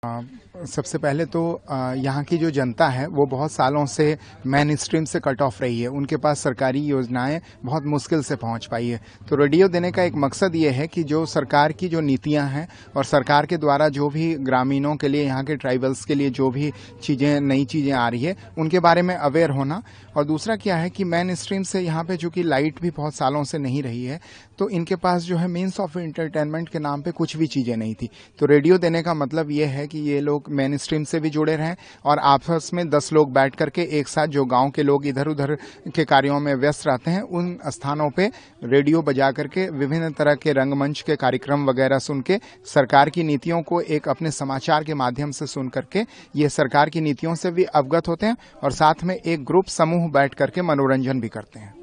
सबसे पहले तो यहाँ की जो जनता है वो बहुत सालों से मेन स्ट्रीम से कट ऑफ रही है। उनके पास सरकारी योजनाएं बहुत मुश्किल से पहुँच पाई है। तो रेडियो देने का एक मकसद ये है कि जो सरकार की जो नीतियां हैं और सरकार के द्वारा जो भी ग्रामीणों के लिए, यहाँ के ट्राइबल्स के लिए जो भी चीज़ें, नई चीज़ें आ रही है, उनके बारे में अवेयर होना। और दूसरा क्या है कि मेन स्ट्रीम से यहाँ पे चूँकि लाइट भी बहुत सालों से नहीं रही है, तो इनके पास जो है मीन्स ऑफ एंटरटेनमेंट के नाम पे कुछ भी चीज़ें नहीं थी। तो रेडियो देने का मतलब ये है कि ये लोग मेन स्ट्रीम से भी जुड़े रहें और आपस में 10 लोग बैठ करके एक साथ, जो गांव के लोग इधर उधर के कार्यों में व्यस्त रहते हैं, उन स्थानों पे रेडियो बजा करके विभिन्न तरह के रंगमंच के कार्यक्रम वगैरह सुन के सरकार की नीतियों को एक अपने समाचार के माध्यम से सुन करके ये सरकार की नीतियों से भी अवगत होते हैं और साथ में एक ग्रुप समूह बैठ करके मनोरंजन भी करते हैं।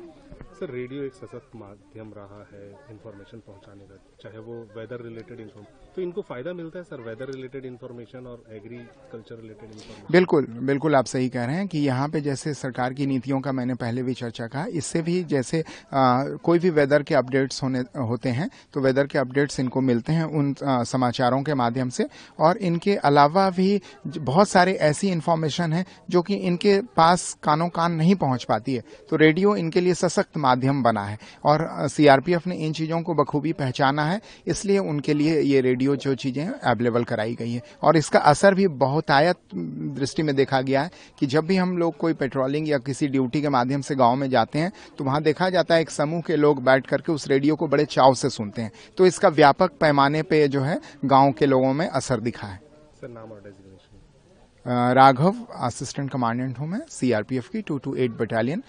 सर, रेडियो एक सशक्त माध्यम रहा है इंफॉर्मेशन पहुंचाने का, चाहे वो वेदर रिलेटेड इन्फॉर्मेशन, तो इनको फायदा मिलता है सर, वेदर रिलेटेड इन्फॉर्मेशन और एग्रीकल्चर रिलेटेड इन्फॉर्मेशन? बिल्कुल बिल्कुल, आप सही कह रहे हैं कि यहाँ पे जैसे सरकार की नीतियों का मैंने पहले भी चर्चा कहा, इससे भी जैसे कोई भी वेदर के अपडेट्स होते हैं तो वेदर के अपडेट्स इनको मिलते हैं उन समाचारों के माध्यम से। और इनके अलावा भी बहुत सारे ऐसी इन्फॉर्मेशन है जो कि इनके पास कानों कान नहीं पहुंच पाती है, तो रेडियो इनके लिए सशक्त माध्यम बना है। और सीआरपीएफ ने इन चीज़ों को बखूबी पहचाना है, इसलिए उनके लिए ये रेडियो जो चीज़ें अवेलेबल कराई गई है। और इसका असर भी बहुतायत दृष्टि में देखा गया है कि जब भी हम लोग कोई पेट्रोलिंग या किसी ड्यूटी के माध्यम से गांव में जाते हैं तो वहां देखा जाता है एक समूह के लोग बैठ करके उस रेडियो को बड़े चाव से सुनते हैं। तो इसका व्यापक पैमाने पे जो है गाँव के लोगों में असर दिखा है। सर, नाम और डेजिग्नेशन? राघव, असिस्टेंट कमांडेंट हूं मैं, सीआरपीएफ की 228 बटालियन,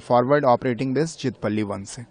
फॉरवर्ड ऑपरेटिंग बेस चितपल्ली 1 से।